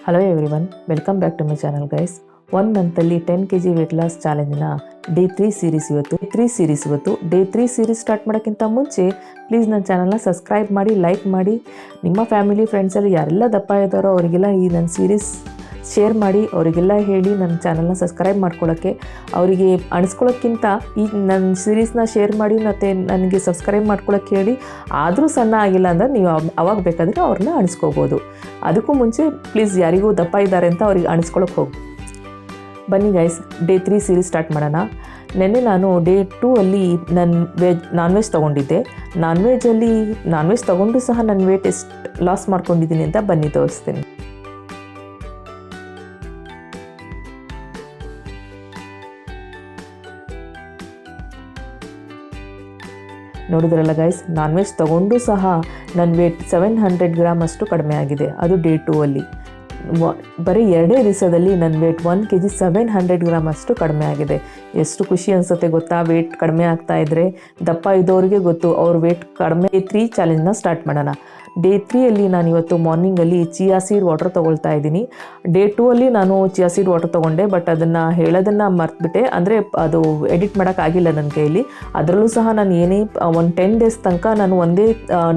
Hello everyone, welcome back to my channel guys. 1 ಮಂತಲ್ಲಿ 10 kg weight loss ಚಾಲೆಂಜಿನ day 3 series ಇವತ್ತು. Day 3 series start ಮಾಡೋಕ್ಕಿಂತ ಮುಂಚೆ please ನನ್ನ ಚಾನಲ್ನ ಸಬ್ಸ್ಕ್ರೈಬ್ ಮಾಡಿ, ಲೈಕ್ ಮಾಡಿ. ನಿಮ್ಮ ಫ್ಯಾಮಿಲಿ ಫ್ರೆಂಡ್ಸಲ್ಲಿ ಯಾರೆಲ್ಲ ದಪ್ಪ ಇದ್ದಾರೋ ಅವರಿಗೆಲ್ಲ ಈ ನನ್ನ ಸೀರೀಸ್ ಶೇರ್ ಮಾಡಿ, ಅವರಿಗೆಲ್ಲ ಹೇಳಿ ನನ್ನ ಚಾನಲ್ನ ಸಬ್ಸ್ಕ್ರೈಬ್ ಮಾಡ್ಕೊಳ್ಳೋಕ್ಕೆ. ಅವರಿಗೆ ಅಣಿಸ್ಕೊಳ್ಳೋಕ್ಕಿಂತ ಈ ನನ್ನ ಸೀರೀಸ್ನ ಶೇರ್ ಮಾಡಿ ಮತ್ತು ನನಗೆ ಸಬ್ಸ್ಕ್ರೈಬ್ ಮಾಡ್ಕೊಳ್ಳೋಕ್ಕೆ ಹೇಳಿ. ಆದರೂ ಸಣ್ಣ ಆಗಿಲ್ಲ ಅಂದರೆ ನೀವು ಅವಾಗ ಬೇಕಾದರೆ ಅವ್ರನ್ನ ಅಣಿಸ್ಕೋಬೋದು. ಅದಕ್ಕೂ ಮುಂಚೆ ಪ್ಲೀಸ್ ಯಾರಿಗೂ ದಪ್ಪ ಇದ್ದಾರೆ ಅಂತ ಅವ್ರಿಗೆ ಅಣಿಸ್ಕೊಳ್ಳೋಕೆ ಹೋಗಿ ಬನ್ನಿ ಗೈಸ್. ಡೇ 3 ಸೀರೀಸ್ ಸ್ಟಾರ್ಟ್ ಮಾಡೋಣ. ನೆನ್ನೆ ನಾನು ಡೇ 2 ಅಲ್ಲಿ ನಾನ್ ವೆಜ್ ತೊಗೊಂಡಿದ್ದೆ. ನಾನ್ ವೆಜ್ ತೊಗೊಂಡು ಸಹ ನನ್ನ ವೇಟ್ ಎಷ್ಟು ಲಾಸ್ ಮಾಡ್ಕೊಂಡಿದ್ದೀನಿ ಅಂತ ಬನ್ನಿ ತೋರಿಸ್ತೀನಿ. ನೋಡಿದ್ರಲ್ಲ ಗೈಸ್, ನಾನ್ ವೆಜ್ ತೊಗೊಂಡು ಸಹ ನನ್ನ ವೇಟ್ 700 ಗ್ರಾಮ್ ಅಷ್ಟು ಕಡಿಮೆ ಆಗಿದೆ. ಅದು ಡೇ 2 ಅಲ್ಲಿ. ಬರೀ 2 ದಿವಸದಲ್ಲಿ ನನ್ನ ವೇಟ್ 1 kg 700 ಗ್ರಾಮ್ ಅಷ್ಟು ಕಡಿಮೆ ಆಗಿದೆ. ಎಷ್ಟು ಖುಷಿ ಅನಿಸುತ್ತೆ ಗೊತ್ತಾ? ವೇಟ್ ಕಡಿಮೆ ಆಗ್ತಾ ಇದ್ದರೆ ದಪ್ಪ ಇದ್ದವ್ರಿಗೆ ಗೊತ್ತು ಅವ್ರ ವೇಟ್ ಕಡಿಮೆ. 3 ಚಾಲೆಂಜ್ನ ಸ್ಟಾರ್ಟ್ ಮಾಡೋಣ. ಡೇ 3 ಅಲ್ಲಿ ನಾನು ಇವತ್ತು ಮಾರ್ನಿಂಗಲ್ಲಿ ಚಿಯಾ ಸೀಡ್ ವಾಟರ್ ತೊಗೊಳ್ತಾ ಇದ್ದೀನಿ. ಡೇ 2 ಅಲ್ಲಿ ನಾನು ಚಿಯಾ ಸೀಡ್ ವಾಟರ್ ತೊಗೊಂಡೆ, ಬಟ್ ಅದನ್ನು ಹೇಳೋದನ್ನು ಮರ್ತುಬಿಟ್ಟೆ. ಅಂದರೆ ಅದು ಎಡಿಟ್ ಮಾಡೋಕ್ಕಾಗಿಲ್ಲ ನನ್ನ ಕೈಯಲ್ಲಿ. ಅದರಲ್ಲೂ ಸಹ ನಾನು ಏನೇ ಒಂದು 10 ಡೇಸ್ ತನಕ ನಾನು ಒಂದೇ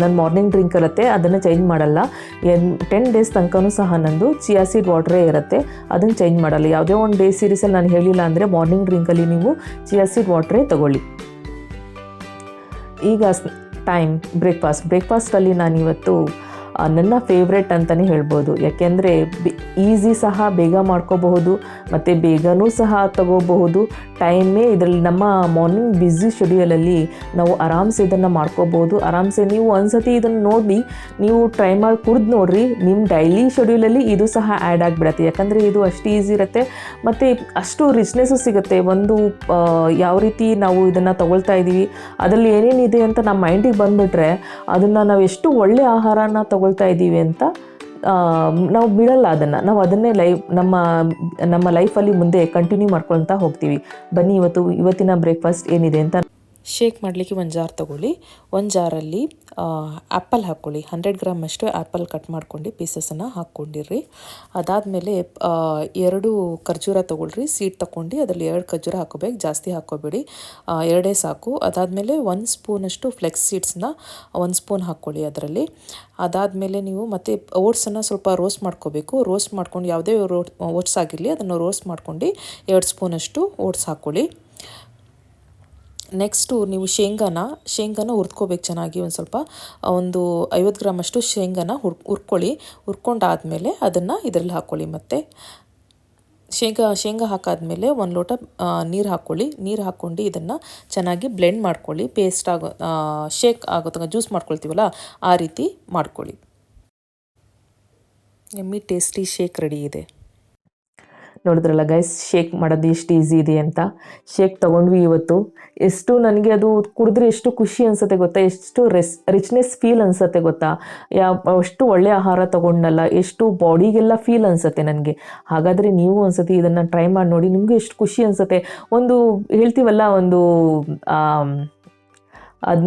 ನನ್ನ ಮಾರ್ನಿಂಗ್ ಡ್ರಿಂಕ್ ಇರುತ್ತೆ, ಅದನ್ನು ಚೇಂಜ್ ಮಾಡಲ್ಲ. 10 ಡೇಸ್ ತನಕನೂ ಸಹ ನಂದು ಚಿಯಾ ಸೀಡ್ ವಾಟ್ರೇ ಇರುತ್ತೆ, ಅದನ್ನು ಚೇಂಜ್ ಮಾಡಲ್ಲ. ಯಾವುದೇ ಒಂದು ಡೇ ಸೀರೀಸಲ್ಲಿ ನಾನು ಹೇಳಿಲ್ಲ ಅಂದರೆ ಮಾರ್ನಿಂಗ್ ಡ್ರಿಂಕಲ್ಲಿ ನೀವು ಚಿಯಾ ಸೀಡ್ ವಾಟ್ರೇ ತೊಗೊಳ್ಳಿ. ಈಗ ಟೈಮ್ ಬ್ರೇಕ್ಫಾಸ್ಟಲ್ಲಿ ನಾನಿವತ್ತು ನನ್ನ ಫೇವ್ರೆಟ್ ಅಂತಲೇ ಹೇಳ್ಬೋದು. ಯಾಕೆಂದರೆ ಈಸಿ ಸಹ, ಬೇಗ ಮಾಡ್ಕೋಬಹುದು ಮತ್ತು ಬೇಗನೂ ಸಹ ತಗೋಬಹುದು. ಟೈಮೇ ಇದರಲ್ಲಿ ನಮ್ಮ ಮಾರ್ನಿಂಗ್ ಬ್ಯುಸಿ ಶೆಡ್ಯೂಲಲ್ಲಿ ನಾವು ಆರಾಮ್ಸೆ ಇದನ್ನು ಮಾಡ್ಕೋಬೋದು. ಆರಾಮ್ಸೆ ನೀವು ಒಂದ್ಸತಿ ಇದನ್ನು ನೋಡಿ ನೀವು ಟ್ರೈ ಮಾಡಿ ಕುಡ್ದು ನೋಡಿರಿ. ನಿಮ್ಮ ಡೈಲಿ ಶೆಡ್ಯೂಲಲ್ಲಿ ಇದು ಸಹ ಆ್ಯಡ್ ಆಗಿಬಿಡತ್ತೆ. ಯಾಕಂದರೆ ಇದು ಅಷ್ಟು ಈಸಿ ಇರುತ್ತೆ ಮತ್ತು ಅಷ್ಟು ರಿಚ್ನೆಸ್ಸು ಸಿಗುತ್ತೆ. ಒಂದು ಯಾವ ರೀತಿ ನಾವು ಇದನ್ನು ತೊಗೊಳ್ತಾ ಇದ್ದೀವಿ, ಅದರಲ್ಲಿ ಏನೇನಿದೆ ಅಂತ ನಮ್ಮ ಮೈಂಡಿಗೆ ಬಂದುಬಿಟ್ರೆ ಅದನ್ನು ನಾವು ಎಷ್ಟು ಒಳ್ಳೆ ಆಹಾರನ ತೊಗೊಳ್ತಾ ಇದ್ದೀವಿ ಅಂತ ನಾವು ಬಿಡಲ್ಲ. ನಾವು ಅದನ್ನೇ ನಮ್ಮ ಲೈಫಲ್ಲಿ ಮುಂದೆ ಕಂಟಿನ್ಯೂ ಮಾಡ್ಕೊಳ್ತಾ ಹೋಗ್ತೀವಿ. ಬನ್ನಿ ಇವತ್ತಿನ ಬ್ರೇಕ್ಫಾಸ್ಟ್ ಏನಿದೆ ಅಂತ. ಶೇಕ್ ಮಾಡಲಿಕ್ಕೆ ಒಂದು ಜಾರ್ ತೊಗೊಳ್ಳಿ. ಒಂದು ಜಾರಲ್ಲಿ ಆ್ಯಪಲ್ ಹಾಕ್ಕೊಳ್ಳಿ. 100 ಗ್ರಾಮ್ ಅಷ್ಟು ಆ್ಯಪಲ್ ಕಟ್ ಮಾಡ್ಕೊಂಡು ಪೀಸಸನ್ನು ಹಾಕ್ಕೊಂಡಿರ್ರಿ. ಅದಾದಮೇಲೆ 2 ಖರ್ಜೂರ ತೊಗೊಳ್ರಿ. ಸೀಡ್ ತೊಗೊಂಡು ಅದರಲ್ಲಿ 2 ಖರ್ಜೂರ ಹಾಕೋಬೇಕು, ಜಾಸ್ತಿ ಹಾಕ್ಕೋಬೇಡಿ, 2 ಸಾಕು. ಅದಾದಮೇಲೆ 1 ಸ್ಪೂನಷ್ಟು ಫ್ಲೆಕ್ಸ್ ಸೀಡ್ಸ್ನ 1 ಸ್ಪೂನ್ ಹಾಕ್ಕೊಳ್ಳಿ ಅದರಲ್ಲಿ. ಅದಾದಮೇಲೆ ನೀವು ಮತ್ತೆ ಓಟ್ಸನ್ನು ಸ್ವಲ್ಪ ರೋಸ್ಟ್ ಮಾಡ್ಕೋಬೇಕು. ರೋಸ್ಟ್ ಮಾಡ್ಕೊಂಡು ಯಾವುದೇ ಓಟ್ಸ್ ಆಗಿರಲಿ ಅದನ್ನು ರೋಸ್ಟ್ ಮಾಡ್ಕೊಂಡು 2 ಸ್ಪೂನಷ್ಟು ಓಟ್ಸ್ ಹಾಕ್ಕೊಳ್ಳಿ. ನೆಕ್ಸ್ಟು ನೀವು ಶೇಂಗಾನ ಹುರ್ಕೋಬೇಕು ಚೆನ್ನಾಗಿ. ಒಂದು 50 ಗ್ರಾಮ್ ಅಷ್ಟು ಶೇಂಗಾನ ಹುರ್ಕೊಳ್ಳಿ. ಹುರ್ಕೊಂಡಾದಮೇಲೆ ಅದನ್ನು ಇದರಲ್ಲಿ ಹಾಕ್ಕೊಳ್ಳಿ. ಮತ್ತು ಶೇಂಗಾ ಹಾಕಾದ್ಮೇಲೆ 1 ಲೋಟ ನೀರು ಹಾಕ್ಕೊಳ್ಳಿ. ನೀರು ಹಾಕ್ಕೊಂಡು ಇದನ್ನು ಚೆನ್ನಾಗಿ ಬ್ಲೆಂಡ್ ಮಾಡ್ಕೊಳ್ಳಿ. ಪೇಸ್ಟ್ ಶೇಕ್ ಆಗೋ ತನಕ ಜ್ಯೂಸ್ ಮಾಡ್ಕೊಳ್ತೀವಲ್ಲ ಆ ರೀತಿ ಮಾಡ್ಕೊಳ್ಳಿ. ಎಮ್ಮಿ ಟೇಸ್ಟಿ ಶೇಕ್ ರೆಡಿ ಇದೆ. ನೋಡಿದ್ರಲ್ಲ ಗೈಸ್, ಶೇಕ್ ಮಾಡೋದು ಎಷ್ಟು ಈಸಿ ಇದೆ ಅಂತ. ಶೇಕ್ ತೊಗೊಂಡ್ವಿ ಇವತ್ತು. ಎಷ್ಟು ನನಗೆ ಅದು ಕುಡಿದ್ರೆ ಎಷ್ಟು ಖುಷಿ ಅನಿಸುತ್ತೆ ಗೊತ್ತಾ? ಎಷ್ಟು ರಿಚ್ನೆಸ್ ಫೀಲ್ ಅನಿಸುತ್ತೆ ಗೊತ್ತಾ? ಅಷ್ಟು ಒಳ್ಳೆ ಆಹಾರ ತೊಗೊಂಡಲ್ಲ, ಎಷ್ಟು ಬಾಡಿಗೆಲ್ಲ ಫೀಲ್ ಅನಿಸುತ್ತೆ ನನಗೆ. ಹಾಗಾದರೆ ನೀವು ಒಂದ್ಸತಿ ಇದನ್ನು ಟ್ರೈ ಮಾಡಿ ನೋಡಿ, ನಿಮಗೂ ಎಷ್ಟು ಖುಷಿ ಅನಿಸುತ್ತೆ. ಒಂದು ಹೇಳ್ತೀವಲ್ಲ, ಅದು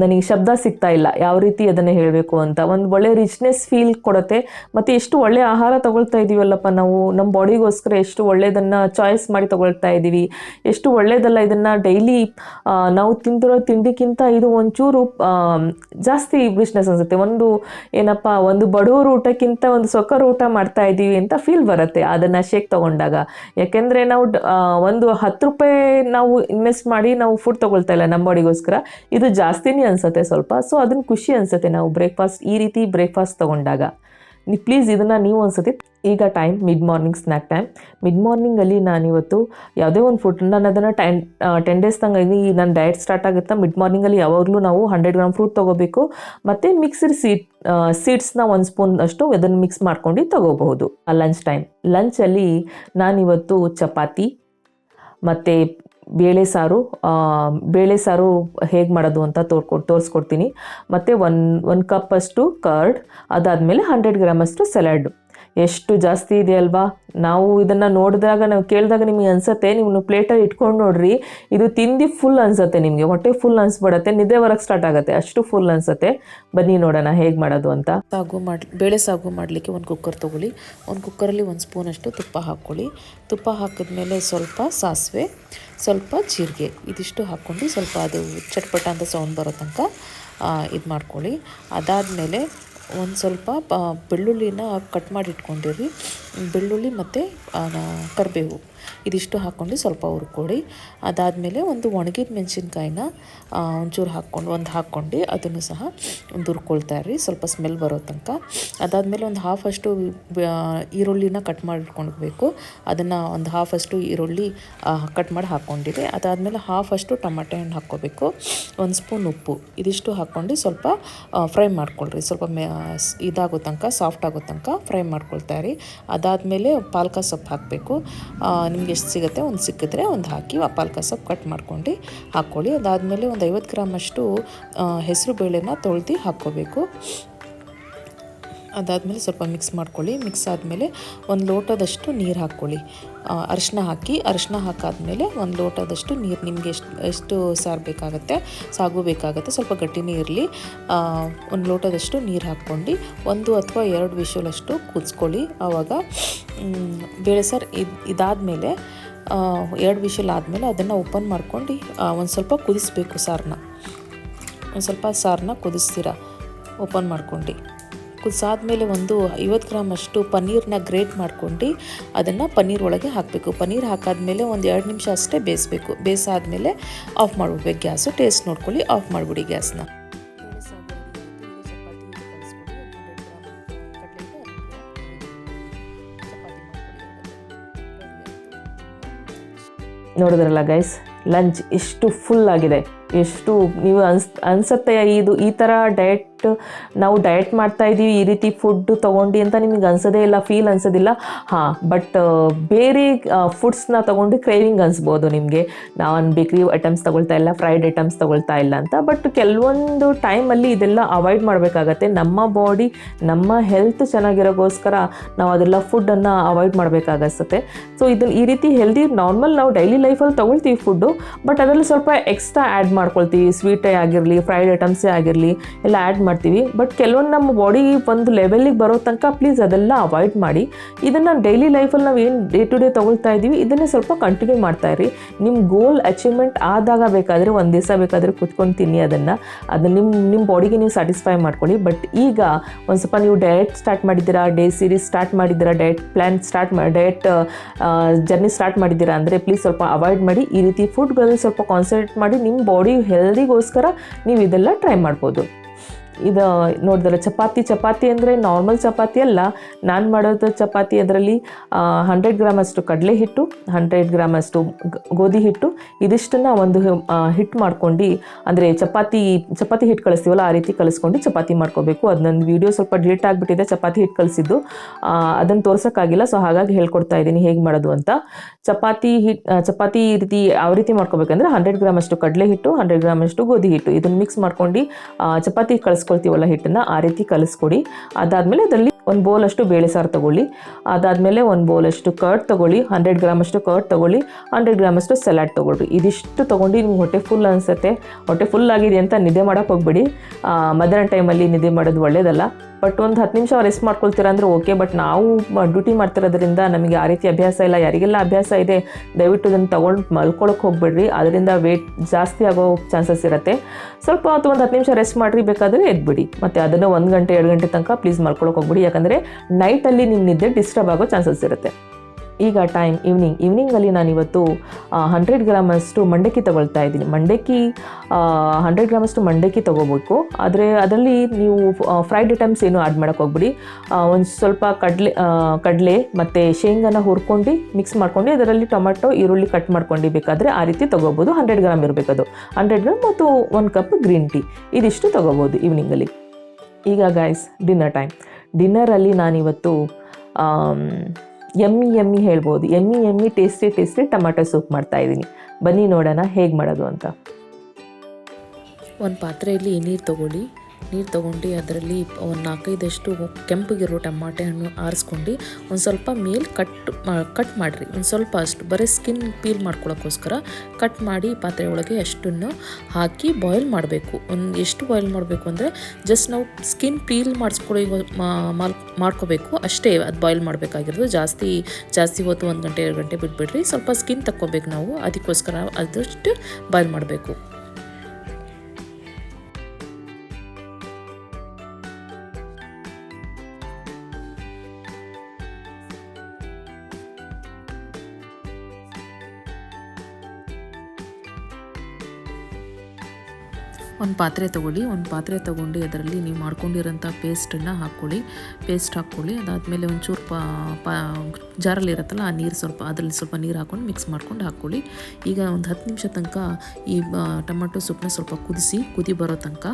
ನನಗೆ ಶಬ್ದ ಸಿಗ್ತಾ ಇಲ್ಲ ಯಾವ ರೀತಿ ಅದನ್ನು ಹೇಳಬೇಕು ಅಂತ. ಒಂದು ಒಳ್ಳೆ ರಿಚ್ನೆಸ್ ಫೀಲ್ ಕೊಡುತ್ತೆ. ಮತ್ತು ಎಷ್ಟು ಒಳ್ಳೆ ಆಹಾರ ತೊಗೊಳ್ತಾ ಇದ್ದೀವಲ್ಲಪ್ಪ ನಾವು, ನಮ್ಮ ಬಾಡಿಗೋಸ್ಕರ ಎಷ್ಟು ಒಳ್ಳೆಯದನ್ನು ಚಾಯ್ಸ್ ಮಾಡಿ ತೊಗೊಳ್ತಾ ಇದ್ದೀವಿ. ಎಷ್ಟು ಒಳ್ಳೆಯದಲ್ಲ. ಇದನ್ನು ಡೈಲಿ ನಾವು ತಿಂದಿರೋ ತಿಂಡಿಗಿಂತ ಇದು ಒಂಚೂರು ಜಾಸ್ತಿ ರಿಚ್ನೆಸ್ ಅನಿಸುತ್ತೆ. ಒಂದು ಬಡವರು ಊಟಕ್ಕಿಂತ ಒಂದು ಸೊಕ್ಕರು ಊಟ ಮಾಡ್ತಾ ಇದ್ದೀವಿ ಅಂತ ಫೀಲ್ ಬರುತ್ತೆ ಅದನ್ನು ಶೇಕ್ ತೊಗೊಂಡಾಗ. ಯಾಕೆಂದರೆ ನಾವು ಒಂದು 10 ರೂಪಾಯಿ ನಾವು ಇನ್ವೆಸ್ಟ್ ಮಾಡಿ ನಾವು ಫುಡ್ ತೊಗೊಳ್ತಾ ಇಲ್ಲ ನಮ್ಮ ಬಾಡಿಗೋಸ್ಕರ. ಇದು ಜಾಸ್ತಿನೇ ಅನಿಸುತ್ತೆ ಸ್ವಲ್ಪ. ಸೊ ಅದನ್ನು ಖುಷಿ ಅನಿಸುತ್ತೆ ನಾವು ಈ ರೀತಿ ಬ್ರೇಕ್ಫಾಸ್ಟ್ ತೊಗೊಂಡಾಗ. ಪ್ಲೀಸ್ ಇದನ್ನು ನೀವು ಒಂದ್ಸತಿ. ಈಗ ಟೈಮ್ ಸ್ನ್ಯಾಕ್ ಟೈಮ್. ಮಾರ್ನಿಂಗಲ್ಲಿ ನಾನಿವತ್ತು ಯಾವುದೇ ಒಂದು ಫುಡ್, ನಾನು ಅದನ್ನು 10 ಡೇಸ್ ತಂಗ ನನ್ನ ಡಯಟ್ ಸ್ಟಾರ್ಟ್ ಆಗುತ್ತಾ ಮಾರ್ನಿಂಗಲ್ಲಿ ಯಾವಾಗಲೂ ನಾವು 100 ಗ್ರಾಮ್ ಫ್ರೂಟ್ ತೊಗೋಬೇಕು. ಮತ್ತು ಮಿಕ್ಸ್ಡ್ ಸೀಡ್ಸ್ನ 1 ಸ್ಪೂನ್ ಅಷ್ಟು ಅದನ್ನು ಮಿಕ್ಸ್ ಮಾಡ್ಕೊಂಡು ತೊಗೋಬಹುದು. ಲಂಚಲ್ಲಿ ನಾನಿವತ್ತು ಚಪಾತಿ ಮತ್ತು ಬೇಳೆ ಸಾರು ಹೇಗೆ ಮಾಡೋದು ಅಂತ ತೋರಿಸ್ಕೊಡ್ತೀನಿ. ಮತ್ತು 1 ಕಪ್ ಅಷ್ಟು ಕರ್ಡ್, ಅದಾದಮೇಲೆ 100 ಗ್ರಾಮ್ ಅಷ್ಟು ಸಲಾಡ್. ಎಷ್ಟು ಜಾಸ್ತಿ ಇದೆ ಅಲ್ವಾ. ನಾವು ಇದನ್ನು ನೋಡಿದಾಗ, ನಾವು ಕೇಳಿದಾಗ ನಿಮಗೆ ಅನಿಸುತ್ತೆ, ನೀವು ಪ್ಲೇಟಲ್ಲಿ ಇಟ್ಕೊಂಡು ನೋಡ್ರಿ, ಇದು ತಿಂದು ಫುಲ್ ಅನಿಸುತ್ತೆ, ನಿಮಗೆ ಹೊಟ್ಟೆ ಫುಲ್ ಅನಿಸ್ಬಿಡತ್ತೆ, ನಿದ್ದೆ ಬರೋಕ್ಕೆ ಸ್ಟಾರ್ಟ್ ಆಗುತ್ತೆ, ಅಷ್ಟು ಫುಲ್ ಅನಿಸುತ್ತೆ. ಬನ್ನಿ ನೋಡೋಣ ಹೇಗೆ ಮಾಡೋದು ಅಂತ. ಬೇಳೆ ಸಾಗು ಮಾಡಲಿಕ್ಕೆ ಒಂದು ಕುಕ್ಕರ್ ತೊಗೊಳ್ಳಿ. ಒಂದು ಕುಕ್ಕರಲ್ಲಿ 1 ಸ್ಪೂನಷ್ಟು ತುಪ್ಪ ಹಾಕ್ಕೊಳ್ಳಿ. ತುಪ್ಪ ಹಾಕಿದ್ಮೇಲೆ ಸ್ವಲ್ಪ ಸಾಸಿವೆ, ಸ್ವಲ್ಪ ಜೀರಿಗೆ, ಇದಿಷ್ಟು ಹಾಕ್ಕೊಂಡು ಸ್ವಲ್ಪ ಅದು ಚಟ್ಪಟ ಅಂತ ಸೌಂಡ್ ಬರೋ ತನಕ ಇದು ಮಾಡ್ಕೊಳ್ಳಿ. ಅದಾದಮೇಲೆ ಒಂದು ಸ್ವಲ್ಪ ಬೆಳ್ಳುಳ್ಳಿನ ಕಟ್ ಮಾಡಿ ಇಟ್ಕೊಂಡಿರಿ. ಬೆಳ್ಳುಳ್ಳಿ ಮತ್ತು ಕರಿಬೇವು ಇದಿಷ್ಟು ಹಾಕ್ಕೊಂಡು ಸ್ವಲ್ಪ ಹುರ್ಕೊಳ್ಳಿ. ಅದಾದಮೇಲೆ ಒಂದು ಒಣಗಿದ ಮೆಣಸಿನ್ಕಾಯಿನ ಒಂಚೂರು ಹಾಕ್ಕೊಂಡು ಅದನ್ನು ಸಹ ಒಂದು ಹುರ್ಕೊಳ್ತಾ ಇರಿ, ಸ್ವಲ್ಪ ಸ್ಮೆಲ್ ಬರೋ ತನಕ. ಅದಾದಮೇಲೆ ಒಂದು ಹಾಫಷ್ಟು ಈರುಳ್ಳಿನ ಕಟ್ ಮಾಡಿ ಇಟ್ಕೊಳ್ಬೇಕು. ಅದನ್ನು ಒಂದು ಹಾಫಷ್ಟು ಈರುಳ್ಳಿ ಕಟ್ ಮಾಡಿ ಹಾಕ್ಕೊಂಡಿರಿ. ಅದಾದಮೇಲೆ ಹಾಫಷ್ಟು ಟೊಮೆಟೊ ಹಣ್ಣು ಹಾಕ್ಕೋಬೇಕು. 1 ಸ್ಪೂನ್ ಉಪ್ಪು, ಇದಿಷ್ಟು ಹಾಕ್ಕೊಂಡು ಸ್ವಲ್ಪ ಫ್ರೈ ಮಾಡ್ಕೊಳ್ರಿ. ಸ್ವಲ್ಪ ಇದಾಗೋ ತನಕ, ಸಾಫ್ಟ್ ಆಗೋ ತನಕ ಫ್ರೈ ಮಾಡ್ಕೊಳ್ತಾ ಇರಿ. ಅದಾದಮೇಲೆ ಪಾಲಕ ಸೊಪ್ಪು ಹಾಕಬೇಕು. ನಿಮ್ಗೆ ಎಷ್ಟು ಸಿಗುತ್ತೆ ಒಂದು ಸಿಕ್ಕಿದ್ರೆ ಒಂದು ಹಾಕಿ ಆ ಪಾಲಕ ಸೊಪ್ಪು ಕಟ್ ಮಾಡ್ಕೊಂಡು ಹಾಕ್ಕೊಳ್ಳಿ. ಅದಾದಮೇಲೆ ಒಂದು 50 ಗ್ರಾಮಷ್ಟು ಹೆಸರು ಬೇಳೆನ ತೊಳೆದು ಹಾಕ್ಕೋಬೇಕು. ಅದಾದಮೇಲೆ ಸ್ವಲ್ಪ ಮಿಕ್ಸ್ ಮಾಡ್ಕೊಳ್ಳಿ. ಮಿಕ್ಸ್ ಆದಮೇಲೆ 1 ಲೋಟದಷ್ಟು ನೀರು ಹಾಕ್ಕೊಳ್ಳಿ. ಅರಿಶಿನ ಹಾಕಾದ್ಮೇಲೆ 1 ಲೋಟದಷ್ಟು ನೀರು, ನಿಮಗೆ ಎಷ್ಟು ಸಾಗು ಬೇಕಾಗುತ್ತೆ, ಸ್ವಲ್ಪ ಗಟ್ಟಿನೇ ಇರಲಿ. 1 ಲೋಟದಷ್ಟು ನೀರು ಹಾಕ್ಕೊಂಡು 1 ಅಥವಾ 2 ವಿಷಲಷ್ಟು ಕುದಿಸ್ಕೊಳ್ಳಿ. ಆವಾಗ ಬೇಳೆ ಸಾರು ಇದಾದಮೇಲೆ 2 ವಿಷಲ್ ಆದಮೇಲೆ ಅದನ್ನು ಓಪನ್ ಮಾಡ್ಕೊಂಡು ಒಂದು ಸ್ವಲ್ಪ ಕುದಿಸ್ಬೇಕು. ಸಾರನ್ನ ಕುದಿಸ್ತೀರ ಓಪನ್ ಮಾಡ್ಕೊಂಡು. ಕುದಿಸಾದ್ಮೇಲೆ ಒಂದು 50 ಗ್ರಾಮಷ್ಟು ಪನ್ನೀರನ್ನ ಗ್ರೇಟ್ ಮಾಡ್ಕೊಂಡು ಅದನ್ನು ಪನ್ನೀರ್ ಒಳಗೆ ಹಾಕಬೇಕು. ಪನ್ನೀರ್ ಹಾಕಾದ್ಮೇಲೆ ಒಂದು 2 ನಿಮಿಷ ಅಷ್ಟೇ ಬೇಯಿಸಬೇಕು. ಬೇಯಿಸಾದ್ಮೇಲೆ ಆಫ್ ಮಾಡಿಬಿಡ್ಬೇಕು ಗ್ಯಾಸು. ಟೇಸ್ಟ್ ನೋಡ್ಕೊಳ್ಳಿ, ಆಫ್ ಮಾಡಿಬಿಡಿ ಗ್ಯಾಸ್ನ. ನೋಡಿದ್ರಲ್ಲ ಗೈಸ್, ಲಂಚ್ ಎಷ್ಟು ಫುಲ್ ಆಗಿದೆ. ಎಷ್ಟು ನೀವು ಅನಿಸುತ್ತೆ ಈ ಥರ ನಾವು ಡಯಟ್ ಮಾಡ್ತಾ ಇದ್ದೀವಿ, ಈ ರೀತಿ ಫುಡ್ ತೊಗೊಂಡು ಅಂತ ನಿಮಗೆ ಅನ್ಸೋದೇ ಇಲ್ಲ, ಫೀಲ್ ಅನ್ಸೋದಿಲ್ಲ. ಬಟ್ ಬೇರೆ ಫುಡ್ಸ್ನ ತೊಗೊಂಡು ಕ್ರೇವಿಂಗ್ ಅನಿಸ್ಬೋದು ನಿಮಗೆ, ನಾನು ಬೇಕ್ರಿ ಐಟಮ್ಸ್ ತೊಗೊಳ್ತಾ ಇಲ್ಲ, ಫ್ರೈಡ್ ಐಟಮ್ಸ್ ತೊಗೊಳ್ತಾ ಇಲ್ಲ ಅಂತ. ಬಟ್ ಕೆಲವೊಂದು ಟೈಮಲ್ಲಿ ಇದೆಲ್ಲ ಅವಾಯ್ಡ್ ಮಾಡಬೇಕಾಗತ್ತೆ. ನಮ್ಮ ಬಾಡಿ, ನಮ್ಮ ಹೆಲ್ತ್ ಚೆನ್ನಾಗಿರೋಗೋಸ್ಕರ ನಾವು ಅದೆಲ್ಲ ಫುಡ್ಡನ್ನು ಅವಾಯ್ಡ್ ಮಾಡಬೇಕಾಗತ್ತೆ. ಸೊ ಈ ರೀತಿ ಹೆಲ್ದಿ ನಾರ್ಮಲ್ ನಾವು ಡೈಲಿ ಲೈಫಲ್ಲಿ ತೊಗೊಳ್ತೀವಿ ಫುಡ್ಡು, ಬಟ್ ಅದರಲ್ಲಿ ಸ್ವಲ್ಪ ಎಕ್ಸ್ಟ್ರಾ ಆ್ಯಡ್ ಮಾಡ್ಕೊಳ್ತೀವಿ. ಸ್ವೀಟೇ ಆಗಿರಲಿ, ಫ್ರೈಡ್ ಐಟಮ್ಸೇ ಆಗಿರಲಿ ಎಲ್ಲ ಆ್ಯಡ್ ಮಾಡ್ತೀವಿ. ಬಟ್ ಕೆಲವೊಂದು ನಮ್ಮ ಬಾಡಿ ಒಂದು ಲೆವೆಲಿಗೆ ಬರೋ ತನಕ ಪ್ಲೀಸ್ ಅದೆಲ್ಲ ಅವಾಯ್ಡ್ ಮಾಡಿ. ಇದನ್ನು ಡೈಲಿ ಲೈಫಲ್ಲಿ ನಾವು ಏನು ಡೇ ಟು ಡೇ ತೊಗೊಳ್ತಾ ಇದ್ದೀವಿ ಇದನ್ನೇ ಸ್ವಲ್ಪ ಕಂಟಿನ್ಯೂ ಮಾಡ್ತಾ ಇರಿ. ನಿಮ್ಮ ಗೋಲ್ ಅಚೀವ್ಮೆಂಟ್ ಆದಾಗ ಬೇಕಾದರೆ ಒಂದು ದಿವಸ ಬೇಕಾದರೆ ಕುತ್ಕೊಂಡು ತಿನ್ನಿ, ಅದನ್ನು ನಿಮ್ಮ ಬಾಡಿಗೆ ನೀವು ಸ್ಯಾಟಿಸ್ಫೈ ಮಾಡ್ಕೊಳ್ಳಿ. ಬಟ್ ಈಗ ಒಂದು ಸ್ವಲ್ಪ ನೀವು ಡಯಟ್ ಸ್ಟಾರ್ಟ್ ಮಾಡಿದ್ದೀರಾ, ಡೇ ಸೀರೀಸ್ ಸ್ಟಾರ್ಟ್ ಮಾಡಿದ್ದೀರಾ, diet plan diet journey start ಮಾಡಿದ್ದೀರಾ ಅಂದರೆ ಪ್ಲೀಸ್ ಸ್ವಲ್ಪ ಅವಾಯ್ಡ್ ಮಾಡಿ. ಈ ರೀತಿ ಫುಡ್ಗಳಲ್ಲಿ ಸ್ವಲ್ಪ ಕಾನ್ಸಂಟ್ರೇಟ್ ಮಾಡಿ ನಿಮ್ಮ ಬಾಡಿ ಹೆಲ್ದಿಗೋಸ್ಕರ ನೀವು ಇದೆಲ್ಲ ಟ್ರೈ ಮಾಡ್ಬೋದು. ಇದು ನೋಡಿದ್ರೆ ಚಪಾತಿ ಅಂದರೆ ನಾರ್ಮಲ್ ಚಪಾತಿ ಅಲ್ಲ. ನಾನು ಮಾಡೋದು ಚಪಾತಿ, ಅದರಲ್ಲಿ 100 ಗ್ರಾಮಷ್ಟು ಕಡಲೆ ಹಿಟ್ಟು, 100 ಗ್ರಾಮಷ್ಟು ಗೋಧಿ ಹಿಟ್ಟು, ಇದಿಷ್ಟನ್ನು ಒಂದು ಹಿಟ್ಟು ಮಾಡ್ಕೊಂಡು, ಅಂದರೆ ಚಪಾತಿ ಹಿಟ್ಟು ಕಳಿಸ್ತೀವಲ್ಲ ಆ ರೀತಿ ಕಲಿಸ್ಕೊಂಡು ಚಪಾತಿ ಮಾಡ್ಕೋಬೇಕು. ಅದು ನನ್ನ ವೀಡಿಯೋ ಸ್ವಲ್ಪ ಡಿಲೀಟ್ ಆಗಿಬಿಟ್ಟಿದೆ, ಚಪಾತಿ ಹಿಟ್ಟು ಕಲಿಸಿದ್ದು, ಅದನ್ನು ತೋರ್ಸೋಕ್ಕಾಗಿಲ್ಲ. ಸೊ ಹಾಗಾಗಿ ಹೇಳ್ಕೊಡ್ತಾ ಇದ್ದೀನಿ ಹೇಗೆ ಮಾಡೋದು ಅಂತ. ಚಪಾತಿ ಈ ರೀತಿ ಯಾವ ರೀತಿ ಮಾಡ್ಕೋಬೇಕಂದ್ರೆ 100 ಗ್ರಾಮಷ್ಟು ಕಡಲೆ ಹಿಟ್ಟು, 100 ಗ್ರಾಮಷ್ಟು ಗೋಧಿ ಹಿಟ್ಟು, ಇದನ್ನು ಮಿಕ್ಸ್ ಮಾಡ್ಕೊಂಡು ಚಪಾತಿ ಕಲಿಸ್ಕೊಳ್ತೀವಲ್ಲ ಹಿಟ್ಟನ್ನು ಆ ರೀತಿ ಕಲಿಸ್ಕೊಡಿ. ಅದಾದಮೇಲೆ ಅದರಲ್ಲಿ 1 ಬೌಲಷ್ಟು ಬೇಳೆ ಸಾರು ತೊಗೊಳ್ಳಿ. ಅದಾದಮೇಲೆ 1 ಬೌಲಷ್ಟು ಕರ್ಡ್ ತೊಗೊಳ್ಳಿ, 100 ಗ್ರಾಮಷ್ಟು ಕರ್ಡ್ ತೊಗೊಳ್ಳಿ, 100 ಗ್ರಾಮಷ್ಟು ಸಲಾಡ್ ತೊಗೊಳ್ರಿ. ಇದಿಷ್ಟು ತೊಗೊಂಡು ನಿಮ್ಗೆ ಹೊಟ್ಟೆ ಫುಲ್ ಅನಿಸುತ್ತೆ. ಹೊಟ್ಟೆ ಫುಲ್ ಆಗಿದೆ ಅಂತ ನಿದ್ದೆ ಮಾಡೋಕ್ಕೆ ಹೋಗ್ಬಿಡಿ. ಮಧ್ಯಾಹ್ನ ಟೈಮಲ್ಲಿ ನಿದ್ದೆ ಮಾಡೋದು ಒಳ್ಳೆಯದಲ್ಲ. ಬಟ್ ಒಂದು 10 ನಿಮಿಷ ರೆಸ್ಟ್ ಮಾಡ್ಕೊಳ್ತೀರಾ ಅಂದರೆ ಓಕೆ. ಬಟ್ ನಾವು ಡ್ಯೂಟಿ ಮಾಡ್ತಿರೋದ್ರಿಂದ ನಮಗೆ ಆ ರೀತಿ ಅಭ್ಯಾಸ ಇಲ್ಲ. ಯಾರಿಗೆಲ್ಲ ಅಭ್ಯಾಸ ಇದೆ ದಯವಿಟ್ಟು ಇದನ್ನು ತೊಗೊಂಡು ಮಲ್ಕೊಳ್ಳೋಕೆ ಹೋಗ್ಬಿಡ್ರಿ, ಅದರಿಂದ ವೇಟ್ ಜಾಸ್ತಿ ಆಗೋ ಚಾನ್ಸಸ್ ಇರುತ್ತೆ. ಸ್ವಲ್ಪ ಹೊತ್ತು ಒಂದು 10 ನಿಮಿಷ ರೆಸ್ಟ್ ಮಾಡಿರಿ, ಬೇಕಾದರೆ ಎದ್ಬಿಡಿ. ಮತ್ತು ಅದನ್ನು 1 ಗಂಟೆ 2 ಗಂಟೆ ತನಕ ಪ್ಲೀಸ್ ಮಲ್ಕೊಳ್ಳೋಕೆ ಹೋಗ್ಬಿಡಿ, ಯಾಕಂದರೆ ನೈಟಲ್ಲಿ ನಿಮ್ಮ ನಿದ್ದೆ ಡಿಸ್ಟರ್ಬ್ ಆಗೋ ಚಾನ್ಸಸ್ ಇರುತ್ತೆ. ಈಗ ಟೈಮ್ ಈವ್ನಿಂಗಲ್ಲಿ ನಾನಿವತ್ತು 100 ಗ್ರಾಮಷ್ಟು ಮಂಡಕ್ಕಿ ತೊಗೊಳ್ತಾ ಇದ್ದೀನಿ. 100 ಗ್ರಾಮಷ್ಟು ಮಂಡಕ್ಕಿ ತೊಗೋಬೇಕು. ಆದರೆ ಅದರಲ್ಲಿ ನೀವು ಫ್ರೈಡ್ ಐಟಮ್ಸ್ ಏನು ಆ್ಯಡ್ ಮಾಡೋಕ್ಕೆ ಹೋಗ್ಬಿಡಿ. ಒಂದು ಸ್ವಲ್ಪ ಕಡಲೆ ಮತ್ತು ಶೇಂಗಾನ ಹುರ್ಕೊಂಡು ಮಿಕ್ಸ್ ಮಾಡ್ಕೊಂಡು ಅದರಲ್ಲಿ ಟೊಮೆಟೊ, ಈರುಳ್ಳಿ ಕಟ್ ಮಾಡ್ಕೊಂಡು ಬೇಕಾದರೆ ಆ ರೀತಿ ತೊಗೋಬೋದು. 100 ಗ್ರಾಮ್ ಇರಬೇಕದು. 100 ಗ್ರಾಮ್ ಮತ್ತು 1 ಕಪ್ ಗ್ರೀನ್ ಟೀ, ಇದಿಷ್ಟು ತೊಗೋಬೋದು ಈವ್ನಿಂಗಲ್ಲಿ. ಈಗ ಗೈಸ್ ಡಿನ್ನರಲ್ಲಿ ನಾನಿವತ್ತು ಯಮ್ಮಿ ಹೇಳ್ಬೋದು, ಯಮ್ಮಿ ಟೇಸ್ಟಿ ಟೊಮೆಟೊ ಸೂಪ್ ಮಾಡ್ತಾಯಿದ್ದೀನಿ. ಬನ್ನಿ ನೋಡೋಣ ಹೇಗೆ ಮಾಡೋದು ಅಂತ. ಒಂದು ಪಾತ್ರೆಯಲ್ಲಿ ನೀರು ತೊಗೊಳ್ಳಿ. ನೀರು ತೊಗೊಂಡು ಅದರಲ್ಲಿ ಒಂದು 4-5 ಕೆಂಪಗಿರೋ ಟಮಾಟೆ ಹಣ್ಣು ಆರಿಸ್ಕೊಂಡು ಒಂದು ಸ್ವಲ್ಪ ಮೇಲೆ ಕಟ್ ಮಾಡಿರಿ. ಒಂದು ಸ್ವಲ್ಪ ಅಷ್ಟು ಬರೀ ಸ್ಕಿನ್ ಪೀಲ್ ಮಾಡ್ಕೊಳ್ಳೋಕ್ಕೋಸ್ಕರ ಕಟ್ ಮಾಡಿ ಪಾತ್ರೆ ಒಳಗೆ ಅಷ್ಟನ್ನು ಹಾಕಿ ಬಾಯ್ಲ್ ಮಾಡಬೇಕು. ಎಷ್ಟು ಬಾಯ್ಲ್ ಮಾಡಬೇಕು ಅಂದರೆ ಜಸ್ಟ್ ನಾವು ಸ್ಕಿನ್ ಪೀಲ್ ಮಾಡ್ಕೋಬೇಕು ಅಷ್ಟೇ, ಅದು ಬಾಯ್ಲ್ ಮಾಡಬೇಕಾಗಿರೋದು. ಜಾಸ್ತಿ ಹೊತ್ತು 1 ಗಂಟೆ 2 ಗಂಟೆ ಬಿಟ್ಬಿಡ್ರಿ. ಸ್ವಲ್ಪ ಸ್ಕಿನ್ ತಕ್ಕೋಬೇಕು ನಾವು, ಅದಕ್ಕೋಸ್ಕರ ಅದಷ್ಟು ಬಾಯ್ಲ್ ಮಾಡಬೇಕು. ಒಂದು ಪಾತ್ರೆ ತೊಗೊಂಡು ಅದರಲ್ಲಿ ನೀವು ಮಾಡ್ಕೊಂಡಿರೋಂಥ ಪೇಸ್ಟನ್ನು ಪೇಸ್ಟ್ ಹಾಕ್ಕೊಳ್ಳಿ. ಅದಾದಮೇಲೆ ಒಂಚೂರು ಜಾರಲ್ಲಿ ಇರುತ್ತಲ್ಲ ಆ ನೀರು ಅದರಲ್ಲಿ ಸ್ವಲ್ಪ ನೀರು ಹಾಕ್ಕೊಂಡು ಮಿಕ್ಸ್ ಮಾಡ್ಕೊಂಡು ಹಾಕ್ಕೊಳ್ಳಿ. ಈಗ ಒಂದು 10 ನಿಮಿಷ ತನಕ ಈ ಟೊಮೆಟೊ ಸೂಪ್ನ ಸ್ವಲ್ಪ ಕುದಿ ಬರೋ ತನಕ.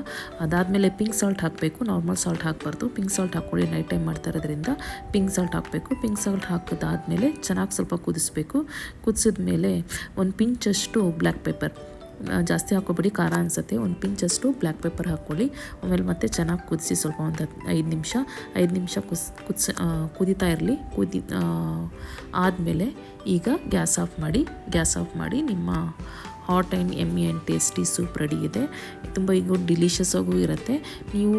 ಅದಾದಮೇಲೆ ಪಿಂಕ್ ಸಾಲ್ಟ್ ಹಾಕಬೇಕು, ನಾರ್ಮಲ್ ಸಾಲ್ಟ್ ಹಾಕಬಾರ್ದು. ಪಿಂಕ್ ಸಾಲ್ಟ್ ಹಾಕ್ಕೊಳ್ಳಿ, ನೈಟ್ ಟೈಮ್ ಮಾಡ್ತಾ ಇರೋದ್ರಿಂದ ಪಿಂಕ್ ಸಾಲ್ಟ್ ಹಾಕಬೇಕು. ಪಿಂಕ್ ಸಾಲ್ಟ್ ಹಾಕಿದಾದ್ಮೇಲೆ ಚೆನ್ನಾಗಿ ಸ್ವಲ್ಪ ಕುದಿಸಿದ್ಮೇಲೆ ಒಂದು ಪಿಂಚಷ್ಟು ಬ್ಲ್ಯಾಕ್ ಪೆಪ್ಪರ್, ಜಾಸ್ತಿ ಹಾಕೋಬೇಡಿ, ಖಾರ ಅನಿಸುತ್ತೆ. ಒಂದು ಪಿಂಚಷ್ಟು ಬ್ಲ್ಯಾಕ್ ಪೆಪ್ಪರ್ ಹಾಕ್ಕೊಳ್ಳಿ. ಆಮೇಲೆ ಮತ್ತೆ ಚೆನ್ನಾಗಿ ಕುದಿಸಿ ಸ್ವಲ್ಪ ಒಂದು 5 ನಿಮಿಷ ಕುದಿತಾ ಇರಲಿ. ಆದಮೇಲೆ ಈಗ ಗ್ಯಾಸ್ ಆಫ್ ಮಾಡಿ ನಿಮ್ಮ ಹಾಟ್ ಆ್ಯಂಡ್ ಎಮ್ಮಿ ಆ್ಯಂಡ್ ಟೇಸ್ಟಿ ಸೂಪ್ ರೆಡಿ ಇದೆ. ತುಂಬ ಈಗ ಡಿಲಿಷಿಯಸ್ ಆಗೂ ಇರುತ್ತೆ. ನೀವು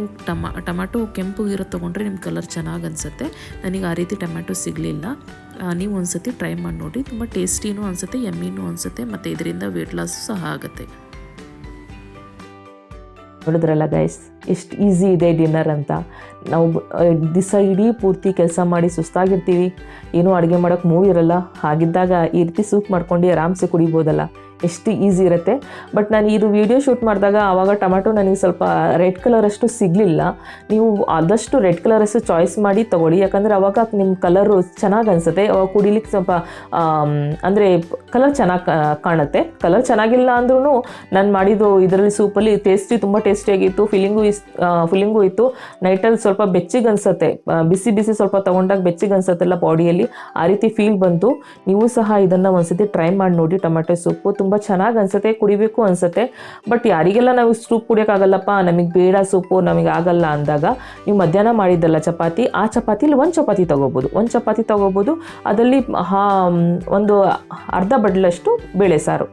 ಟೊಮ್ಯಾಟೊ ಕೆಂಪು ಇರೋದು ತೊಗೊಂಡ್ರೆ ನಿಮ್ಮ ಕಲರ್ ಚೆನ್ನಾಗಿ ಅನಿಸುತ್ತೆ. ನನಗೆ ಆ ರೀತಿ ಟೊಮ್ಯಾಟೊ ಸಿಗಲಿಲ್ಲ. ನೀವು ಒಂದ್ಸತಿ ಟ್ರೈ ಮಾಡಿ ನೋಡಿ, ತುಂಬ ಟೇಸ್ಟಿನೂ ಅನಿಸುತ್ತೆ, ಎಮ್ಮಿನೂ ಅನಿಸುತ್ತೆ, ಮತ್ತು ಇದರಿಂದ ವೇಟ್ ಲಾಸ್ ಸಹ ಆಗುತ್ತೆ. ನೋಡಿದ್ರಲ್ಲ ಗೈಸ್, ಎಷ್ಟು ಈಸಿ ಇದೆ ಡಿನ್ನರ್ ಅಂತ. ನಾವು ದಿವಸ ಇಡೀ ಪೂರ್ತಿ ಕೆಲಸ ಮಾಡಿ ಸುಸ್ತಾಗಿರ್ತೀವಿ, ಏನೂ ಅಡುಗೆ ಮಾಡೋಕ್ಕೆ ಮೂಡ್ ಇರಲ್ಲ. ಹಾಗಿದ್ದಾಗ ಈ ರೀತಿ ಸೂಪ್ ಮಾಡ್ಕೊಂಡು ಆರಾಮ್ಸೆ ಕುಡಿಬೋದಲ್ಲ, ಎಷ್ಟು ಈಸಿ ಇರುತ್ತೆ. ಬಟ್ ನಾನು ಇದು ವಿಡಿಯೋ ಶೂಟ್ ಮಾಡಿದಾಗ ಆವಾಗ ಟೊಮ್ಯಾಟೊ ನನಗೆ ಸ್ವಲ್ಪ ರೆಡ್ ಕಲರಷ್ಟು ಸಿಗಲಿಲ್ಲ. ನೀವು ಆದಷ್ಟು ರೆಡ್ ಕಲರಷ್ಟು ಚಾಯ್ಸ್ ಮಾಡಿ ತೊಗೊಳ್ಳಿ, ಯಾಕಂದರೆ ಅವಾಗ ನಿಮ್ಮ ಕಲರು ಚೆನ್ನಾಗಿ ಅನಿಸುತ್ತೆ. ಅವಾಗ ಕುಡಿಲಿಕ್ಕೆ ಸ್ವಲ್ಪ ಅಂದರೆ ಕಲರ್ ಚೆನ್ನಾಗಿ ಕಾಣುತ್ತೆ. ಕಲರ್ ಚೆನ್ನಾಗಿಲ್ಲ ಅಂದ್ರೂ ನಾನು ಮಾಡಿದ್ದು ಇದರಲ್ಲಿ ಸೂಪಲ್ಲಿ ತುಂಬ ಟೇಸ್ಟಿಯಾಗಿತ್ತು. ಫಿಲ್ಲಿಂಗು ಇತ್ತು. ನೈಟಲ್ಲಿ ಸ್ವಲ್ಪ ಬೆಚ್ಚಿಗೆ ಅನಿಸುತ್ತೆ, ಬಿಸಿ ಸ್ವಲ್ಪ ತೊಗೊಂಡಾಗ ಬೆಚ್ಚಿಗೆ ಅನಿಸುತ್ತಲ್ಲ ಬಾಡಿಯಲ್ಲಿ, ಆ ರೀತಿ ಫೀಲ್ ಬಂತು. ನೀವು ಸಹ ಇದನ್ನು ಒಂದ್ಸತಿ ಟ್ರೈ ಮಾಡಿ ನೋಡಿ. ಟೊಮ್ಯಾಟೊ ಸೂಪು ತುಂಬ ಚೆನ್ನಾಗಿ ಅನಿಸುತ್ತೆ, ಕುಡಿಬೇಕು ಅನಿಸುತ್ತೆ. ಬಟ್ ಯಾರಿಗೆಲ್ಲ ನಾವು ಸೂಪ್ ಕುಡಿಯೋಕ್ಕಾಗಲ್ಲಪ್ಪ, ನಮಗೆ ಬೇಡ ಸೂಪು, ನಮಗೆ ಆಗಲ್ಲ ಅಂದಾಗ ನೀವು ಮಧ್ಯಾಹ್ನ ಮಾಡಿದ್ದಲ್ಲ ಚಪಾತಿ, ಆ ಚಪಾತಿಲಿ ಒಂದು ಚಪಾತಿ ತೊಗೋಬೋದು. ಅದರಲ್ಲಿ ಒಂದು ಅರ್ಧ ಬಡ್ಲಷ್ಟು ಬೇಳೆ ಸಾರು,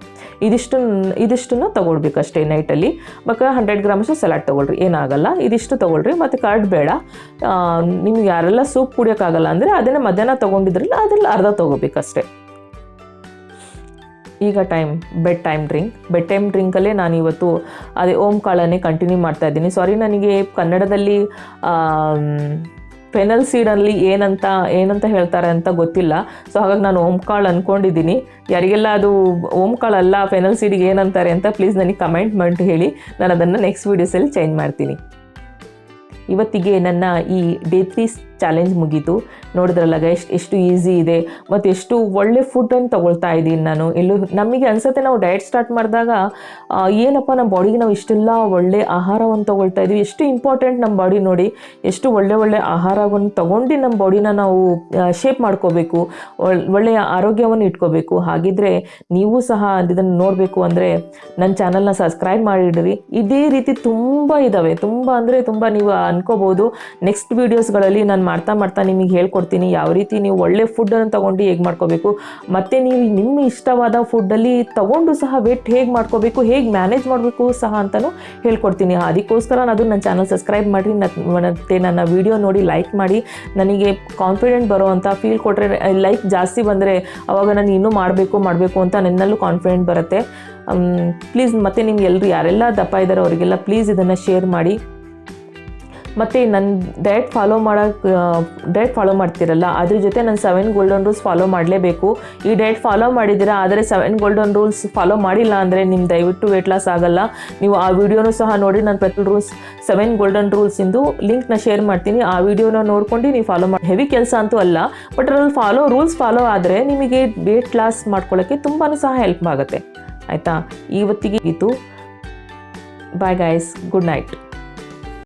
ಇದಿಷ್ಟನ್ನು ತೊಗೊಳ್ಬೇಕು ಅಷ್ಟೇ ನೈಟಲ್ಲಿ. ಬೇಕಾದ್ರೆ 100 ಗ್ರಾಮಷ್ಟು ಸಲಾಡ್ ತೊಗೊಳ್ರಿ, ಏನಾಗಲ್ಲ. ಇದಿಷ್ಟು ತೊಗೊಳ್ರಿ, ಮತ್ತು ಕರ್ಡ್ ಬೇಡ. ನಿಮ್ಗೆ ಯಾರೆಲ್ಲ ಸೂಪ್ ಕುಡಿಯೋಕ್ಕಾಗಲ್ಲ ಅಂದರೆ ಅದನ್ನು ಮಧ್ಯಾಹ್ನ ತೊಗೊಂಡಿದ್ರಲ್ಲ ಅದರಲ್ಲಿ ಅರ್ಧ ತೊಗೋಬೇಕಷ್ಟೇ. ಈಗ ಬೆಡ್ ಟೈಮ್ ಡ್ರಿಂಕಲ್ಲೇ ನಾನು ಇವತ್ತು ಅದೇ ಓಂ ಕಾಳನ್ನೇ ಕಂಟಿನ್ಯೂ ಮಾಡ್ತಾ ಇದ್ದೀನಿ. ಸಾರಿ, ನನಗೆ ಕನ್ನಡದಲ್ಲಿ ಫೆನಲ್ ಸೀಡಲ್ಲಿ ಏನಂತ ಹೇಳ್ತಾರೆ ಅಂತ ಗೊತ್ತಿಲ್ಲ. ಸೊ ಹಾಗಾಗಿ ನಾನು ಓಂ ಕಾಳು ಅಂದ್ಕೊಂಡಿದ್ದೀನಿ. ಯಾರಿಗೆಲ್ಲ ಅದು ಓಂ ಕಾಳಲ್ಲ ಫೆನಲ್ ಸೀಡಿಗೆ ಏನಂತಾರೆ ಅಂತ ಪ್ಲೀಸ್ ನನಗೆ ಕಮೆಂಟ್ ಮಾಡಿ ಹೇಳಿ, ನಾನು ಅದನ್ನು ನೆಕ್ಸ್ಟ್ ವೀಡಿಯೋಸಲ್ಲಿ ಚೇಂಜ್ ಮಾಡ್ತೀನಿ. ಇವತ್ತಿಗೆ ನನ್ನ ಈ ಡೇ 3 ಚಾಲೆಂಜ್ ಮುಗೀತು. ನೋಡಿದ್ರಲ್ಲ ಎಷ್ಟು ಈಸಿ ಇದೆ ಮತ್ತು ಎಷ್ಟು ಒಳ್ಳೆ ಫುಡ್ಡನ್ನು ತೊಗೊಳ್ತಾ ಇದ್ದೀನಿ ನಾನು. ನಮಗೆ ಅನಿಸುತ್ತೆ ನಾವು ಡಯಟ್ ಸ್ಟಾರ್ಟ್ ಮಾಡಿದಾಗ ಏನಪ್ಪ ನಮ್ಮ ಬಾಡಿಗೆ ನಾವು ಇಷ್ಟೆಲ್ಲ ಒಳ್ಳೆ ಆಹಾರವನ್ನು ತೊಗೊಳ್ತಾ ಇದ್ದೀವಿ, ಎಷ್ಟು ಇಂಪಾರ್ಟೆಂಟ್ ನಮ್ಮ ಬಾಡಿ ನೋಡಿ, ಎಷ್ಟು ಒಳ್ಳೆ ಆಹಾರವನ್ನು ತೊಗೊಂಡು ನಮ್ಮ ಬಾಡಿನ ನಾವು ಶೇಪ್ ಮಾಡ್ಕೋಬೇಕು, ಒಳ್ಳೆಯ ಆರೋಗ್ಯವನ್ನು ಇಟ್ಕೋಬೇಕು. ಹಾಗಿದ್ರೆ ನೀವು ಸಹ ಇದನ್ನು ನೋಡಬೇಕು ಅಂದರೆ ನನ್ನ ಚಾನಲ್ನ ಸಬ್ಸ್ಕ್ರೈಬ್ ಮಾಡಿಡ್ರಿ. ಇದೇ ರೀತಿ ತುಂಬ ಇದ್ದಾವೆ, ತುಂಬ ನೀವು ಅನ್ಕೋಬೋದು. ನೆಕ್ಸ್ಟ್ ವೀಡಿಯೋಸ್ಗಳಲ್ಲಿ ನಾನು ಮಾಡ್ತಾ ನಿಮಗೆ ಹೇಳ್ಕೊಡ್ತೀನಿ ಯಾವ ರೀತಿ ನೀವು ಒಳ್ಳೆ ಫುಡ್ಡನ್ನು ತೊಗೊಂಡು ಹೇಗೆ ಮಾಡ್ಕೋಬೇಕು, ಮತ್ತು ನೀವು ನಿಮ್ಮ ಇಷ್ಟವಾದ ಫುಡ್ಡಲ್ಲಿ ತೊಗೊಂಡು ಸಹ ವೇಟ್ ಹೇಗೆ ಮಾಡ್ಕೋಬೇಕು, ಹೇಗೆ ಮ್ಯಾನೇಜ್ ಮಾಡಬೇಕು ಸಹ ಅಂತಲೂ ಹೇಳ್ಕೊಡ್ತೀನಿ. ಅದಕ್ಕೋಸ್ಕರ ಅದು ನನ್ನ ಚಾನಲ್ ಸಬ್ಸ್ಕ್ರೈಬ್ ಮಾಡಿರಿ, ಮತ್ತು ನನ್ನ ವಿಡಿಯೋ ನೋಡಿ ಲೈಕ್ ಮಾಡಿ. ನನಗೆ ಕಾನ್ಫಿಡೆಂಟ್ ಬರೋವಂಥ ಫೀಲ್ ಕೊಟ್ಟರೆ, ಲೈಕ್ ಜಾಸ್ತಿ ಬಂದರೆ ಅವಾಗ ನಾನು ಇನ್ನೂ ಮಾಡಬೇಕು ಅಂತ ನನ್ನಲ್ಲೂ ಕಾನ್ಫಿಡೆಂಟ್ ಬರುತ್ತೆ. ಪ್ಲೀಸ್, ಮತ್ತು ನಿಮ್ಗೆ ಯಾರೆಲ್ಲ ದಪ್ಪ ಇದ್ದಾರೋ ಅವರಿಗೆಲ್ಲ ಪ್ಲೀಸ್ ಇದನ್ನು ಶೇರ್ ಮಾಡಿ. ಮತ್ತು ನನ್ನ ಡಯಟ್ ಫಾಲೋ ಮಾಡ್ತಿರಲ್ಲ, ಅದ್ರ ಜೊತೆ ನಾನು 7 ಗೋಲ್ಡನ್ ರೂಲ್ಸ್ ಫಾಲೋ ಮಾಡಲೇಬೇಕು. ಈ ಡಯಟ್ ಫಾಲೋ ಮಾಡಿದ್ದೀರಾ ಆದರೆ 7 ಗೋಲ್ಡನ್ ರೂಲ್ಸ್ ಫಾಲೋ ಮಾಡಿಲ್ಲ ಅಂದರೆ ನಿಮ್ಮ ದಯವಿಟ್ಟು ವೇಟ್ ಲಾಸ್ ಆಗಲ್ಲ. ನೀವು ಆ ವಿಡಿಯೋನೂ ಸಹ ನೋಡಿ, ನಾನು 7 ಗೋಲ್ಡನ್ ರೂಲ್ಸಿಂದು ಲಿಂಕ್ನ ಶೇರ್ ಮಾಡ್ತೀನಿ. ಆ ವಿಡಿಯೋನ ನೋಡ್ಕೊಂಡು ನೀವು ಫಾಲೋ ಮಾಡಿ. ಹೆವಿ ಕೆಲಸ ಅಂತೂ ಅಲ್ಲ, ಬಟ್ ಅದ್ರಲ್ಲಿ ರೂಲ್ಸ್ ಫಾಲೋ ಆದರೆ ನಿಮಗೆ ವೇಟ್ ಲಾಸ್ ಮಾಡ್ಕೊಳ್ಳೋಕ್ಕೆ ತುಂಬಾ ಸಹ ಹೆಲ್ಪ್ ಆಗುತ್ತೆ. ಆಯಿತಾ? ಇವತ್ತಿಗೆ ಇದು. Bye guys, good night.